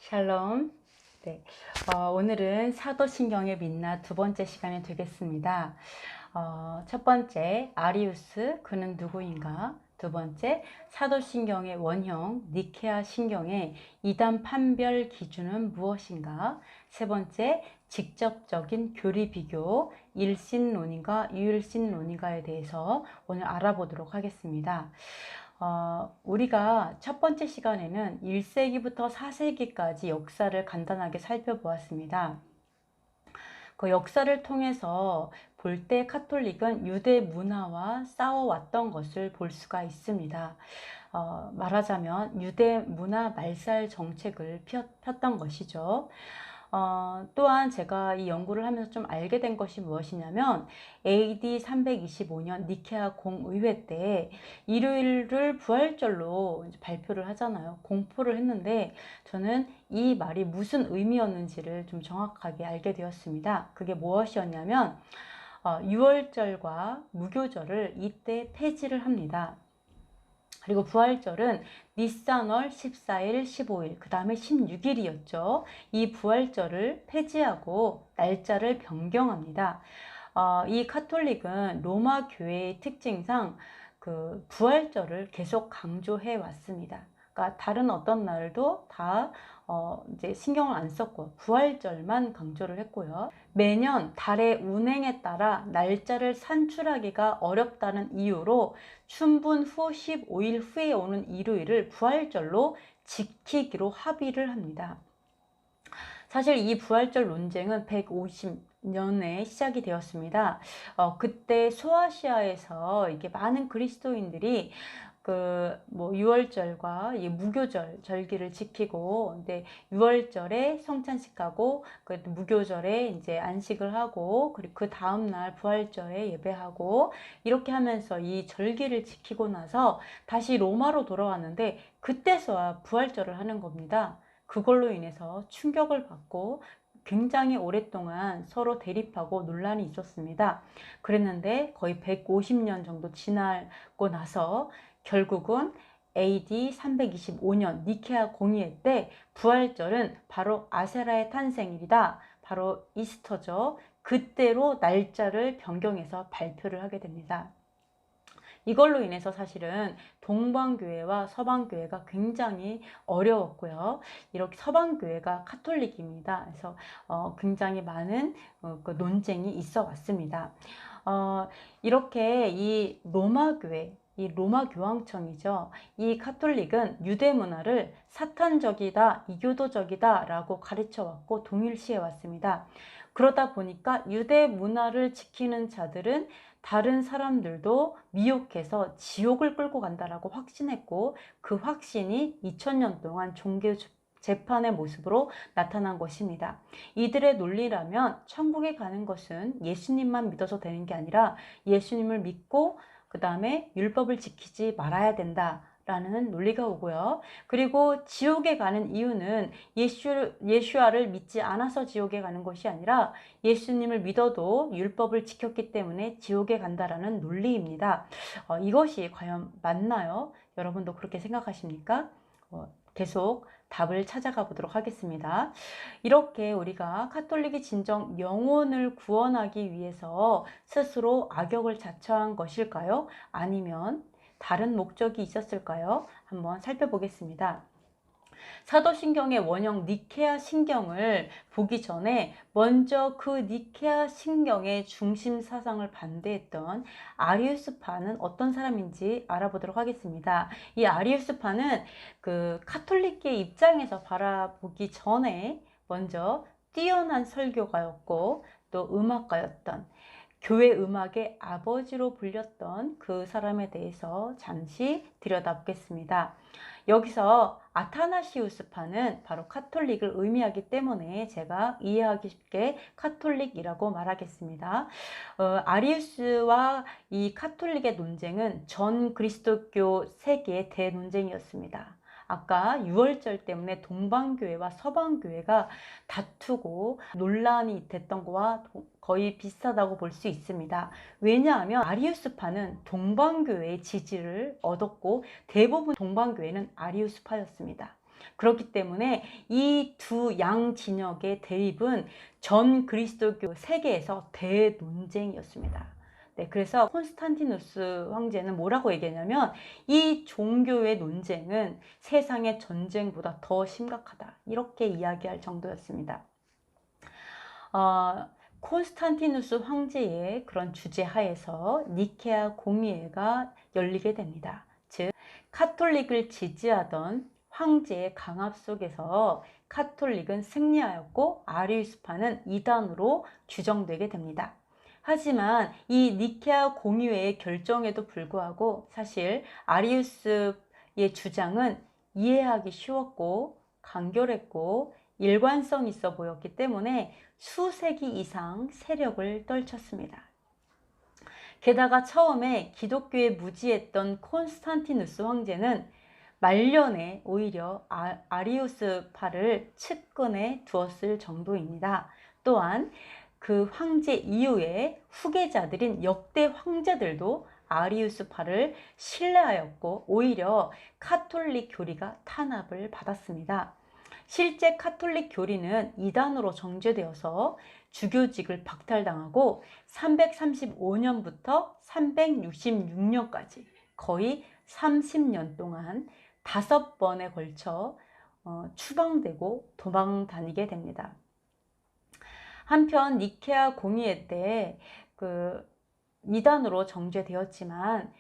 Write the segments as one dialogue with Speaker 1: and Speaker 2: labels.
Speaker 1: 샬롬. 네, 오늘은 사도신경의 민낯 두 번째 시간이 되겠습니다. 첫 번째, 아리우스, 그는 누구인가? 두 번째, 사도신경의 원형, 니케아 신경의 이단 판별 기준은 무엇인가? 세 번째, 직접적인 교리 비교, 일신론인가, 유일신론인가에 대해서 오늘 알아보도록 하겠습니다. 우리가 첫 번째 시간에는 1세기부터 4세기까지 역사를 간단하게 살펴보았습니다. 그 역사를 통해서 볼 때 카톨릭은 유대 문화와 싸워왔던 것을 볼 수가 있습니다. 말하자면 유대 문화 말살 정책을 폈던 것이죠. 또한 제가 이 연구를 하면서 좀 알게 된 것이 무엇이냐면 AD 325년 니케아 공의회 때 일요일을 부활절로 발표를 하잖아요. 공포를 했는데 저는 이 말이 무슨 의미였는지를 좀 정확하게 알게 되었습니다. 그게 무엇이었냐면 6월절과 무교절을 이때 폐지를 합니다. 그리고 부활절은 니산월 14일, 15일, 그 다음에 16일이었죠. 이 부활절을 폐지하고 날짜를 변경합니다. 이 카톨릭은 로마 교회의 특징상 그 부활절을 계속 강조해 왔습니다. 그러니까 다른 어떤 날도 다 이제 신경을 안 썼고 부활절만 강조를 했고요. 매년 달의 운행에 따라 날짜를 산출하기가 어렵다는 이유로 춘분 후 15일 후에 오는 일요일을 부활절로 지키기로 합의를 합니다. 사실 이 부활절 논쟁은 150년에 시작이 되었습니다. 그때 소아시아에서 이게 많은 그리스도인들이 그 6월절과 이 무교절 절기를 지키고, 근데 6월절에 성찬식 하고, 그 무교절에 이제 안식을 하고, 그리고 그 다음날 부활절에 예배하고, 이렇게 하면서 이 절기를 지키고 나서 다시 로마로 돌아왔는데, 그때서야 부활절을 하는 겁니다. 그걸로 인해서 충격을 받고 굉장히 오랫동안 서로 대립하고 논란이 있었습니다. 그랬는데 거의 150년 정도 지나고 나서 결국은 AD 325년 니케아 공의회 때 부활절은 바로 아세라의 탄생일이다. 바로 이스터죠. 그때로 날짜를 변경해서 발표를 하게 됩니다. 이걸로 인해서 사실은 동방교회와 서방교회가 굉장히 어려웠고요. 이렇게 서방교회가 카톨릭입니다. 그래서 굉장히 많은 그 논쟁이 있어 왔습니다. 이렇게 이 로마교회, 이 로마 교황청이죠. 이 카톨릭은 유대 문화를 사탄적이다, 이교도적이다 라고 가르쳐 왔고 동일시해 왔습니다. 그러다 보니까 유대 문화를 지키는 자들은 다른 사람들도 미혹해서 지옥을 끌고 간다라고 확신했고, 그 확신이 2000년 동안 종교 재판의 모습으로 나타난 것입니다. 이들의 논리라면 천국에 가는 것은 예수님만 믿어서 되는 게 아니라 예수님을 믿고 그 다음에 율법을 지키지 말아야 된다 라는 논리가 오고요. 그리고 지옥에 가는 이유는 예수아를 믿지 않아서 지옥에 가는 것이 아니라 예수님을 믿어도 율법을 지켰기 때문에 지옥에 간다라는 논리입니다. 이것이 과연 맞나요? 여러분도 그렇게 생각하십니까? 계속 답을 찾아가 보도록 하겠습니다. 이렇게 우리가 카톨릭이 진정 영혼을 구원하기 위해서 스스로 악역을 자처한 것일까요? 아니면 다른 목적이 있었을까요? 한번 살펴보겠습니다. 사도신경의 원형 니케아 신경을 보기 전에 먼저 그 니케아 신경의 중심 사상을 반대했던 아리우스파는 어떤 사람인지 알아보도록 하겠습니다. 이 아리우스파는 그 카톨릭의 입장에서 바라보기 전에 먼저 뛰어난 설교가였고 또 음악가였던, 교회 음악의 아버지로 불렸던 그 사람에 대해서 잠시 들여다보겠습니다. 여기서 아타나시우스파는 바로 카톨릭을 의미하기 때문에 제가 이해하기 쉽게 카톨릭이라고 말하겠습니다. 아리우스와 이 카톨릭의 논쟁은 전 그리스도교 세계의 대논쟁이었습니다. 아까 유월절 때문에 동방교회와 서방교회가 다투고 논란이 됐던 거와 거의 비슷하다고 볼 수 있습니다. 왜냐하면 아리우스파는 동방교회의 지지를 얻었고 대부분 동방교회는 아리우스파였습니다. 그렇기 때문에 이 두 양 진영의 대립은 전 그리스도교 세계에서 대논쟁이었습니다. 네, 그래서 콘스탄티누스 황제는 뭐라고 얘기했냐면 이 종교의 논쟁은 세상의 전쟁보다 더 심각하다, 이렇게 이야기할 정도였습니다. 콘스탄티누스 황제의 그런 주재 하에서 니케아 공의회가 열리게 됩니다. 즉 카톨릭을 지지하던 황제의 강압 속에서 카톨릭은 승리하였고 아리우스파는 이단으로 규정되게 됩니다. 하지만 이 니케아 공의회의 결정에도 불구하고 사실 아리우스의 주장은 이해하기 쉬웠고 간결했고 일관성 있어 보였기 때문에 수세기 이상 세력을 떨쳤습니다. 게다가 처음에 기독교에 무지했던 콘스탄티누스 황제는 말년에 오히려 아리우스파를 측근에 두었을 정도입니다. 또한 그 황제 이후에 후계자들인 역대 황제들도 아리우스파를 신뢰하였고 오히려 카톨릭 교리가 탄압을 받았습니다. 실제 카톨릭 교리는 이단으로 정죄되어서 주교직을 박탈당하고 335년부터 366년까지 거의 30년 동안 5번에 걸쳐 추방되고 도망 다니게 됩니다. 한편 니케아 공의회 때 이단으로 정죄되었지만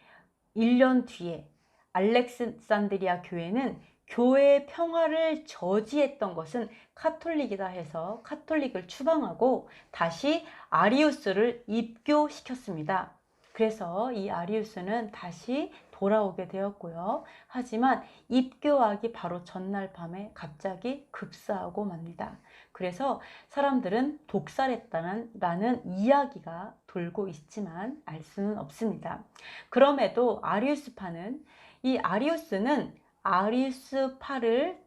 Speaker 1: 1년 뒤에 알렉산드리아 교회는 교회의 평화를 저지했던 것은 카톨릭이다 해서 카톨릭을 추방하고 다시 아리우스를 입교시켰습니다. 그래서 이 아리우스는 다시 돌아오게 되었고요. 하지만 입교하기 바로 전날 밤에 갑자기 급사하고 맙니다. 그래서 사람들은 독살했다는 이야기가 돌고 있지만 알 수는 없습니다. 그럼에도 아리우스파는 이 아리우스는 아리우스파를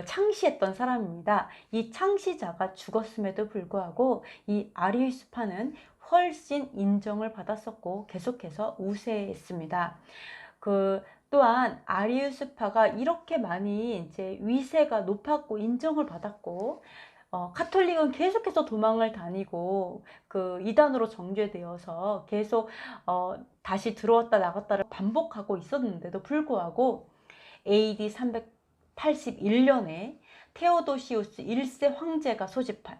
Speaker 1: 창시했던 사람입니다. 이 창시자가 죽었음에도 불구하고 이 아리우스파는 훨씬 인정을 받았었고 계속해서 우세했습니다. 또한 아리우스파가 이렇게 많이 이제 위세가 높았고 인정을 받았고 카톨릭은 계속해서 도망을 다니고 이단으로 정죄되어서 계속 다시 들어왔다 나갔다를 반복하고 있었는데도 불구하고 AD 381년에 테오도시우스 1세 황제가 소집한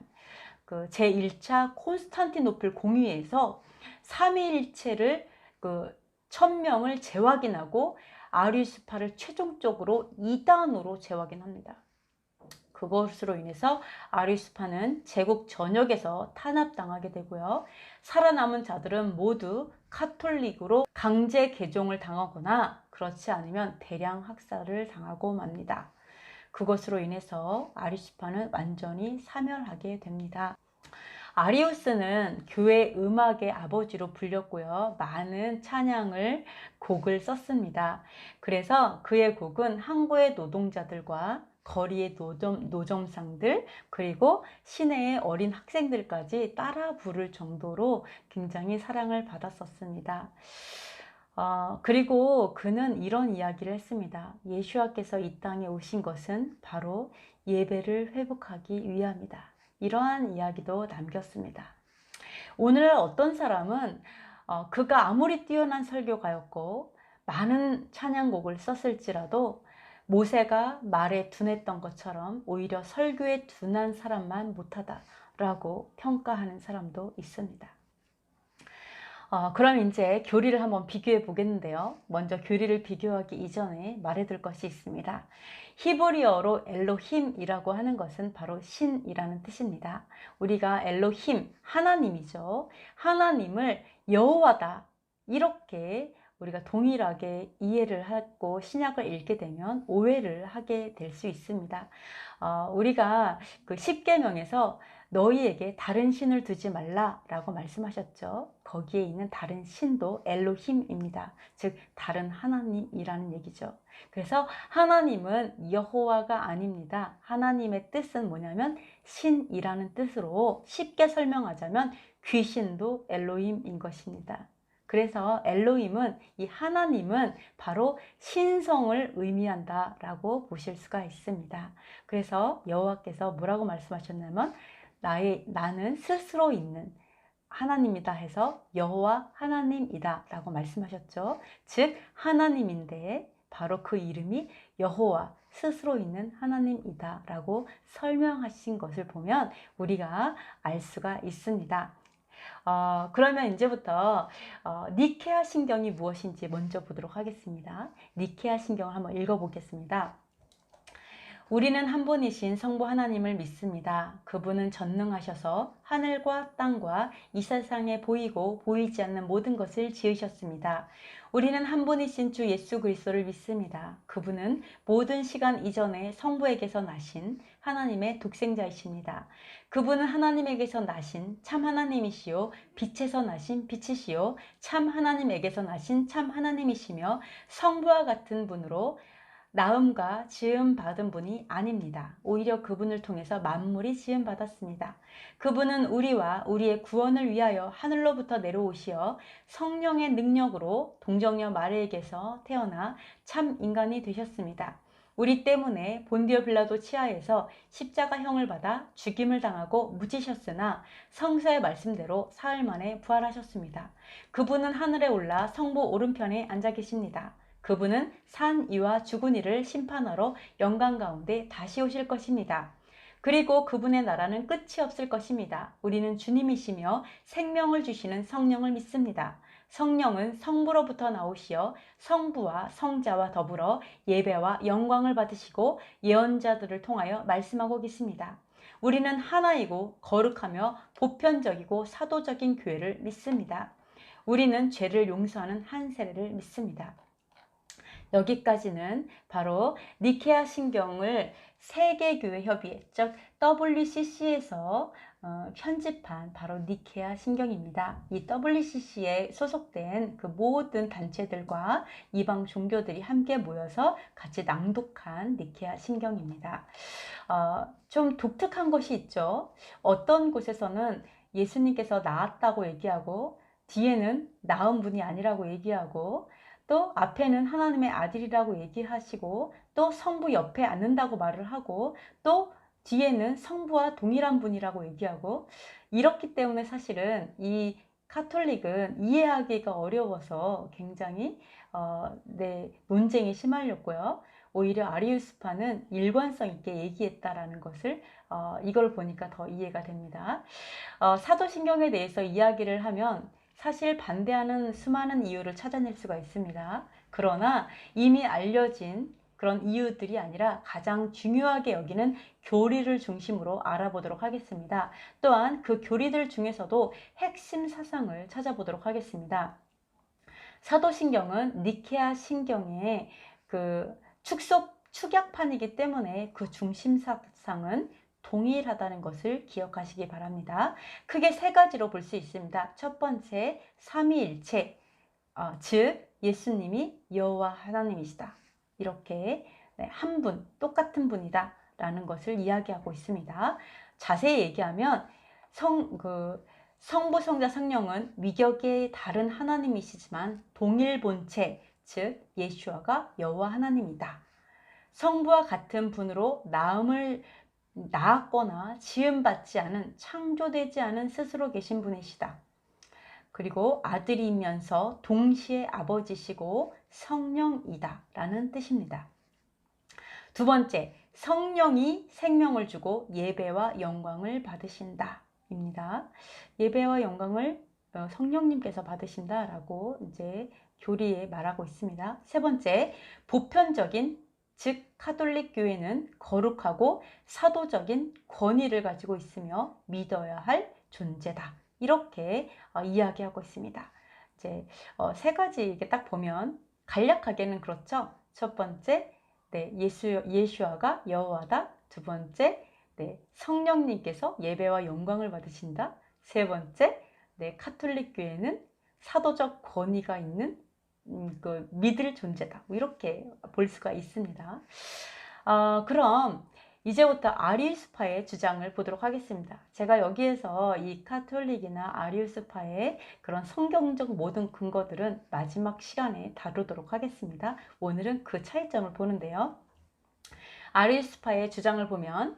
Speaker 1: 제1차 콘스탄티노플 공의회에서 삼위일체를 1000명을 재확인하고 아리우스파를 최종적으로 이단으로 재확인합니다. 그것으로 인해서 아리우스파는 제국 전역에서 탄압당하게 되고요. 살아남은 자들은 모두 카톨릭으로 강제 개종을 당하거나 그렇지 않으면 대량 학살을 당하고 맙니다. 그것으로 인해서 아리우스파는 완전히 사멸하게 됩니다. 아리우스는 교회 음악의 아버지로 불렸고요. 많은 곡을 썼습니다. 그래서 그의 곡은 항구의 노동자들과 거리의 노점상들 그리고 시내의 어린 학생들까지 따라 부를 정도로 굉장히 사랑을 받았었습니다. 그리고 그는 이런 이야기를 했습니다. 예수와께서 이 땅에 오신 것은 바로 예배를 회복하기 위함이다. 이러한 이야기도 남겼습니다. 오늘 어떤 사람은 그가 아무리 뛰어난 설교가였고 많은 찬양곡을 썼을지라도 모세가 말에 둔했던 것처럼 오히려 설교에 둔한 사람만 못하다라고 평가하는 사람도 있습니다. 그럼 이제 교리를 한번 비교해 보겠는데요. 먼저 교리를 비교하기 이전에 말해둘 것이 있습니다. 히브리어로 엘로힘이라고 하는 것은 바로 신이라는 뜻입니다. 우리가 엘로힘, 하나님이죠. 하나님을 여호와다 이렇게 우리가 동일하게 이해를 하고 신약을 읽게 되면 오해를 하게 될 수 있습니다. 우리가 그 십계명에서 너희에게 다른 신을 두지 말라라고 말씀하셨죠. 거기에 있는 다른 신도 엘로힘입니다. 즉 다른 하나님이라는 얘기죠. 그래서 하나님은 여호와가 아닙니다. 하나님의 뜻은 뭐냐면 신이라는 뜻으로 쉽게 설명하자면 귀신도 엘로힘인 것입니다. 그래서 엘로힘은, 이 하나님은 바로 신성을 의미한다 라고 보실 수가 있습니다. 그래서 여호와께서 뭐라고 말씀하셨냐면 나는 스스로 있는 하나님이다 해서 여호와 하나님이다 라고 말씀하셨죠. 즉 하나님인데 바로 그 이름이 여호와, 스스로 있는 하나님이다 라고 설명하신 것을 보면 우리가 알 수가 있습니다. 그러면 이제부터 니케아 신경이 무엇인지 먼저 보도록 하겠습니다. 니케아 신경을 한번 읽어보겠습니다. 우리는 한 분이신 성부 하나님을 믿습니다. 그분은 전능하셔서 하늘과 땅과 이 세상에 보이고 보이지 않는 모든 것을 지으셨습니다. 우리는 한 분이신 주 예수 그리스도를 믿습니다. 그분은 모든 시간 이전에 성부에게서 나신 하나님의 독생자이십니다. 그분은 하나님에게서 나신 참 하나님이시요 빛에서 나신 빛이시요 참 하나님에게서 나신 참 하나님이시며 성부와 같은 분으로 낳음과 지음 받은 분이 아닙니다. 오히려 그분을 통해서 만물이 지음 받았습니다. 그분은 우리와 우리의 구원을 위하여 하늘로부터 내려오시어 성령의 능력으로 동정녀 마리에게서 태어나 참 인간이 되셨습니다. 우리 때문에 본디오 빌라도 치하에서 십자가형을 받아 죽임을 당하고 묻히셨으나 성서의 말씀대로 사흘 만에 부활하셨습니다. 그분은 하늘에 올라 성부 오른편에 앉아 계십니다. 그분은 산 이와 죽은 이를 심판하러 영광 가운데 다시 오실 것입니다. 그리고 그분의 나라는 끝이 없을 것입니다. 우리는 주님이시며 생명을 주시는 성령을 믿습니다. 성령은 성부로부터 나오시어 성부와 성자와 더불어 예배와 영광을 받으시고 예언자들을 통하여 말씀하고 계십니다. 우리는 하나이고 거룩하며 보편적이고 사도적인 교회를 믿습니다. 우리는 죄를 용서하는 한 세례를 믿습니다. 여기까지는 바로 니케아 신경을 세계교회협의회, 즉 WCC에서 편집한 바로 니케아 신경입니다. 이 WCC에 소속된 그 모든 단체들과 이방 종교들이 함께 모여서 같이 낭독한 니케아 신경입니다. 좀 독특한 것이 있죠. 어떤 곳에서는 예수님께서 낳았다고 얘기하고 뒤에는 낳은 분이 아니라고 얘기하고 또 앞에는 하나님의 아들이라고 얘기하시고 또 성부 옆에 앉는다고 말을 하고 또 뒤에는 성부와 동일한 분이라고 얘기하고 이렇기 때문에 사실은 이 카톨릭은 이해하기가 어려워서 굉장히 논쟁이 심할렸고요. 오히려 아리우스파는 일관성 있게 얘기했다라는 것을 이걸 보니까 더 이해가 됩니다. 사도신경에 대해서 이야기를 하면 사실 반대하는 수많은 이유를 찾아낼 수가 있습니다. 그러나 이미 알려진 그런 이유들이 아니라 가장 중요하게 여기는 교리를 중심으로 알아보도록 하겠습니다. 또한 그 교리들 중에서도 핵심 사상을 찾아보도록 하겠습니다. 사도신경은 니케아 신경의 그 축약판이기 때문에 그 중심 사상은 동일하다는 것을 기억하시기 바랍니다. 크게 세 가지로 볼 수 있습니다. 첫 번째, 삼위일체, 즉 예수님이 여호와 하나님이시다. 이렇게 한 분, 똑같은 분이다 라는 것을 이야기하고 있습니다. 자세히 얘기하면 성부, 성자, 성령은 위격의 다른 하나님이시지만 동일 본체, 즉 예수아가 여호와 하나님이다. 성부와 같은 분으로 낳았거나 지음받지 않은, 창조되지 않은 스스로 계신 분이시다. 그리고 아들이면서 동시에 아버지시고 성령이다 라는 뜻입니다. 두 번째, 성령이 생명을 주고 예배와 영광을 받으신다 입니다. 예배와 영광을 성령님께서 받으신다 라고 이제 교리에 말하고 있습니다. 세 번째, 보편적인, 즉 카톨릭 교회는 거룩하고 사도적인 권위를 가지고 있으며 믿어야 할 존재다. 이렇게 이야기하고 있습니다. 이제 세 가지 이렇게 딱 보면 간략하게는 그렇죠. 첫 번째, 예수아가 여호와다. 두 번째, 성령님께서 예배와 영광을 받으신다. 세 번째, 카톨릭 교회는 사도적 권위가 있는 믿을 존재다. 이렇게 볼 수가 있습니다. 그럼 이제부터 아리우스파의 주장을 보도록 하겠습니다. 제가 여기에서 이 카톨릭이나 아리우스파의 그런 성경적 모든 근거들은 마지막 시간에 다루도록 하겠습니다. 오늘은 그 차이점을 보는데요. 아리우스파의 주장을 보면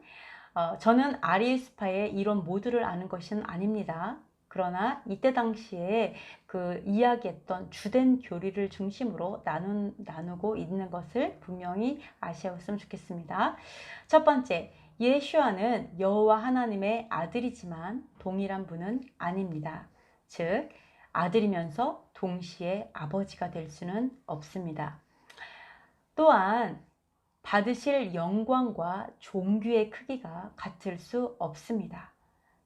Speaker 1: 저는 아리우스파의 이론 모두를 아는 것은 아닙니다. 그러나 이때 당시에 그 이야기했던 주된 교리를 중심으로 나누고 있는 것을 분명히 아시았으면 좋겠습니다. 첫 번째, 예수와는 여호와 하나님의 아들이지만 동일한 분은 아닙니다. 즉, 아들이면서 동시에 아버지가 될 수는 없습니다. 또한 받으실 영광과 존귀의 크기가 같을 수 없습니다.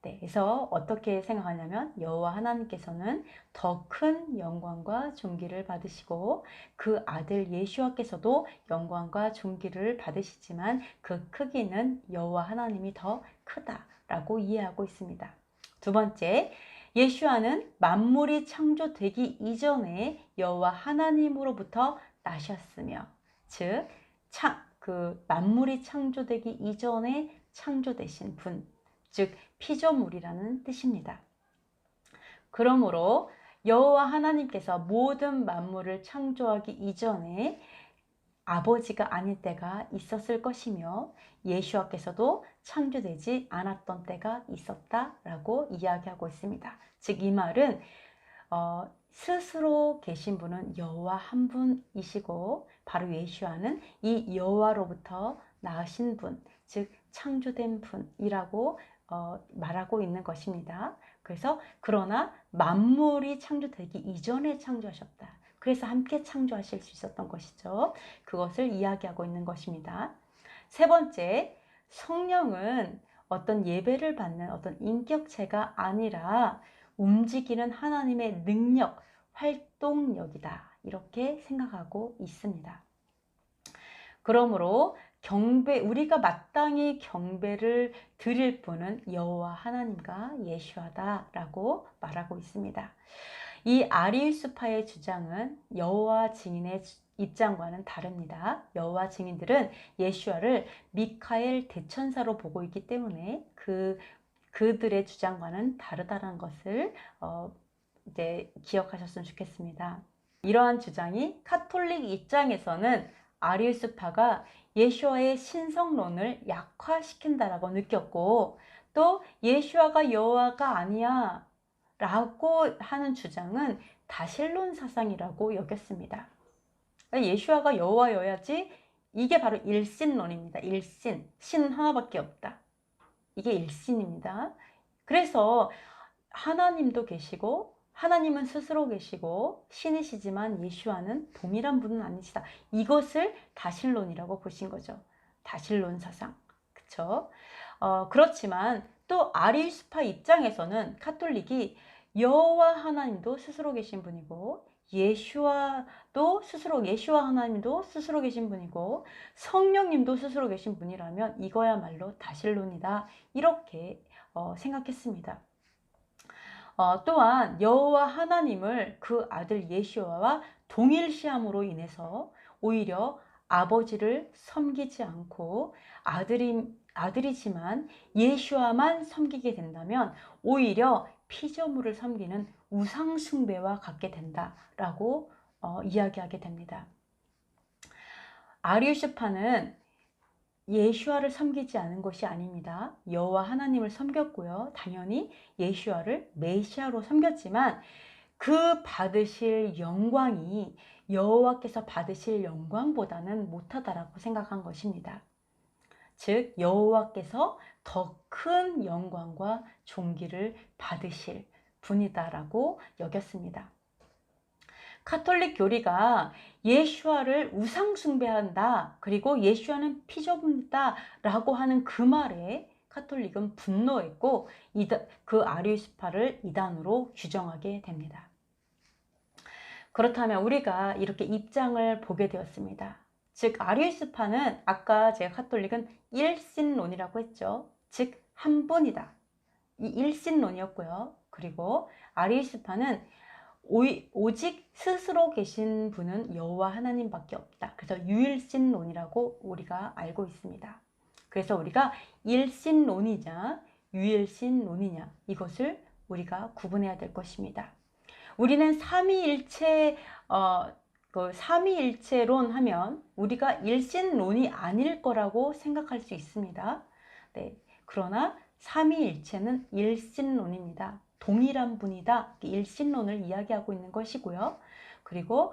Speaker 1: 네, 그래서 어떻게 생각하냐면 여호와 하나님께서는 더 큰 영광과 존귀를 받으시고 그 아들 예수와께서도 영광과 존귀를 받으시지만 그 크기는 여호와 하나님이 더 크다라고 이해하고 있습니다. 두 번째, 예수와는 만물이 창조되기 이전에 여호와 하나님으로부터 나셨으며, 즉 만물이 창조되기 이전에 창조되신 분, 즉 피조물이라는 뜻입니다. 그러므로 여호와 하나님께서 모든 만물을 창조하기 이전에 아버지가 아닐 때가 있었을 것이며 예수와께서도 창조되지 않았던 때가 있었다라고 이야기하고 있습니다. 즉 이 말은 스스로 계신 분은 여호와 한 분이시고 바로 예수와는 이 여호와로부터 나으신 분, 즉 창조된 분이라고 말하고 있는 것입니다. 그래서 그러나 만물이 창조되기 이전에 창조하셨다. 그래서 함께 창조하실 수 있었던 것이죠. 그것을 이야기하고 있는 것입니다. 세 번째, 성령은 어떤 예배를 받는 어떤 인격체가 아니라 움직이는 하나님의 능력, 활동력이다. 이렇게 생각하고 있습니다. 그러므로 우리가 마땅히 경배를 드릴 분은 여호와 하나님과 예수와다라고 말하고 있습니다. 이 아리우스파의 주장은 여호와 증인의 입장과는 다릅니다. 여호와 증인들은 예수와를 미카엘 대천사로 보고 있기 때문에 그들의 주장과는 다르다는 것을 이제 기억하셨으면 좋겠습니다. 이러한 주장이 카톨릭 입장에서는 아리우스파가 예수와의 신성론을 약화시킨다라고 느꼈고, 또 예수와가 여호와가 아니야 라고 하는 주장은 다신론 사상이라고 여겼습니다. 예수와가 여호와여야지, 이게 바로 일신론입니다. 일신, 신 하나밖에 없다. 이게 일신입니다. 그래서 하나님도 계시고 하나님은 스스로 계시고 신이시지만 예수와는 동일한 분은 아니시다. 이것을 다신론이라고 보신 거죠. 다신론 사상. 그쵸? 그렇지만 또 아리우스파 입장에서는 카톨릭이 여호와 하나님도 스스로 계신 분이고 예수와 하나님도 스스로 계신 분이고 성령님도 스스로 계신 분이라면 이거야말로 다신론이다. 이렇게 생각했습니다. 또한 여호와 하나님을 그 아들 예수와와 동일시함으로 인해서 오히려 아버지를 섬기지 않고 아들이지만 예수와만 섬기게 된다면 오히려 피조물을 섬기는 우상숭배와 같게 된다라고 이야기하게 됩니다. 아리우스파는 예수와를 섬기지 않은 것이 아닙니다. 여호와 하나님을 섬겼고요. 당연히 예수와를 메시아로 섬겼지만 그 받으실 영광이 여호와께서 받으실 영광보다는 못하다라고 생각한 것입니다. 즉 여호와께서 더 큰 영광과 존귀를 받으실 분이다라고 여겼습니다. 카톨릭 교리가 예수와를 우상 숭배한다, 그리고 예수와는 피조물이다 라고 하는 그 말에 카톨릭은 분노했고 그 아리우스파를 이단으로 규정하게 됩니다. 그렇다면 우리가 이렇게 입장을 보게 되었습니다. 즉 아리우스파는 아까 제가 카톨릭은 일신론이라고 했죠. 즉 한 분이다. 이 일신론이었고요. 그리고 아리우스파는 오직 스스로 계신 분은 여호와 하나님밖에 없다. 그래서 유일신론이라고 우리가 알고 있습니다. 그래서 우리가 일신론이냐 유일신론이냐 이것을 우리가 구분해야 될 것입니다. 우리는 삼위일체 그 삼위일체론 하면 우리가 일신론이 아닐 거라고 생각할 수 있습니다. 네, 그러나 삼위일체는 일신론입니다. 동일한 분이다. 일신론을 이야기하고 있는 것이고요. 그리고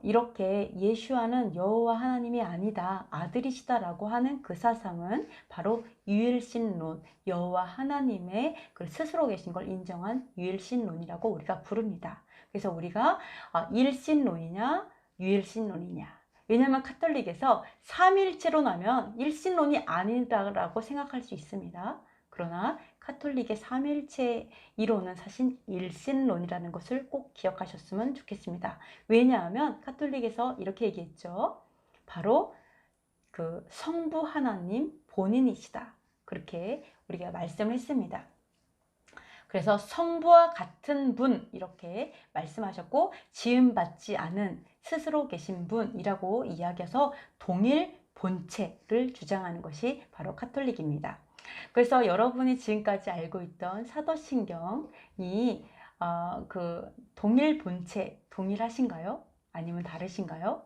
Speaker 1: 이렇게 예수와는 여호와 하나님이 아니다, 아들이시다라고 하는 그 사상은 바로 유일신론, 여호와 하나님의 그 스스로 계신 걸 인정한 유일신론이라고 우리가 부릅니다. 그래서 우리가 일신론이냐 유일신론이냐, 왜냐하면 카톨릭에서 삼일체로 나면 일신론이 아니다라고 생각할 수 있습니다. 그러나 카톨릭의 삼일체 이론은 사실 일신론이라는 것을 꼭 기억하셨으면 좋겠습니다. 왜냐하면 카톨릭에서 이렇게 얘기했죠. 바로 그 성부 하나님 본인이시다, 그렇게 우리가 말씀을 했습니다. 그래서 성부와 같은 분 이렇게 말씀하셨고, 지음받지 않은 스스로 계신 분이라고 이야기해서 동일 본체를 주장하는 것이 바로 카톨릭입니다. 그래서 여러분이 지금까지 알고 있던 사도신경이 그 동일 본체, 동일하신가요? 아니면 다르신가요?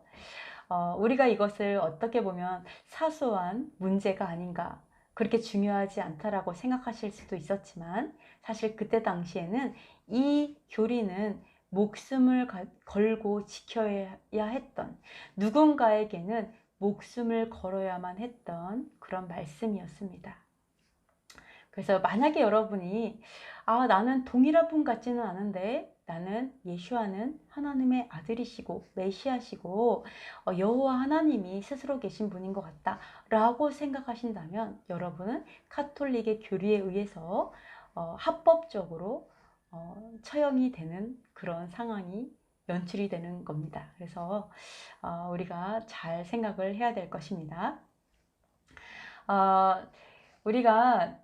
Speaker 1: 우리가 이것을 어떻게 보면 사소한 문제가 아닌가, 그렇게 중요하지 않다라고 생각하실 수도 있었지만, 사실 그때 당시에는 이 교리는 목숨을 걸고 지켜야 했던, 누군가에게는 목숨을 걸어야만 했던 그런 말씀이었습니다. 그래서 만약에 여러분이 나는 동일한 분 같지는 않은데, 나는 예수와는 하나님의 아들이시고 메시아시고 여호와 하나님이 스스로 계신 분인 것 같다 라고 생각하신다면, 여러분은 카톨릭의 교리에 의해서 합법적으로 처형이 되는 그런 상황이 연출이 되는 겁니다. 그래서 우리가 잘 생각을 해야 될 것입니다. 우리가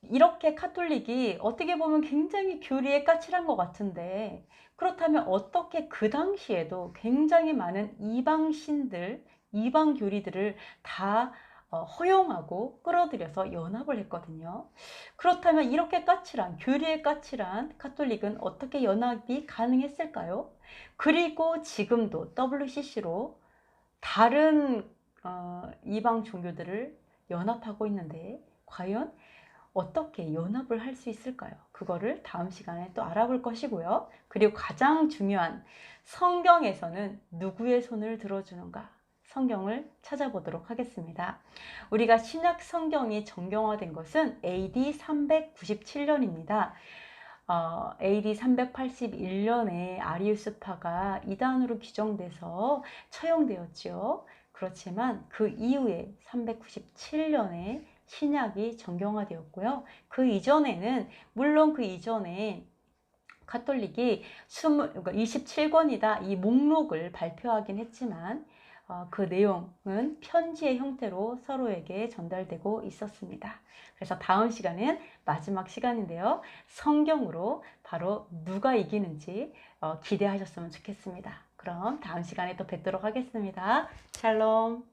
Speaker 1: 이렇게 카톨릭이 어떻게 보면 굉장히 교리에 까칠한 것 같은데, 그렇다면 어떻게 그 당시에도 굉장히 많은 이방신들, 이방 교리들을 다 허용하고 끌어들여서 연합을 했거든요. 그렇다면 이렇게 까칠한, 교리에 까칠한 카톨릭은 어떻게 연합이 가능했을까요? 그리고 지금도 WCC로 다른 이방 종교들을 연합하고 있는데, 과연 어떻게 연합을 할 수 있을까요? 그거를 다음 시간에 또 알아볼 것이고요. 그리고 가장 중요한, 성경에서는 누구의 손을 들어주는가? 성경을 찾아보도록 하겠습니다. 우리가 신약 성경이 정경화된 것은 AD 397년입니다. AD 381년에 아리우스파가 이단으로 규정돼서 처형되었죠. 그렇지만 그 이후에 397년에 신약이 정경화되었고요. 그 이전에는, 물론 그 이전에 카톨릭이 27권이다 이 목록을 발표하긴 했지만 그 내용은 편지의 형태로 서로에게 전달되고 있었습니다. 그래서 다음 시간은 마지막 시간인데요. 성경으로 바로 누가 이기는지 기대하셨으면 좋겠습니다. 그럼 다음 시간에 또 뵙도록 하겠습니다. 샬롬.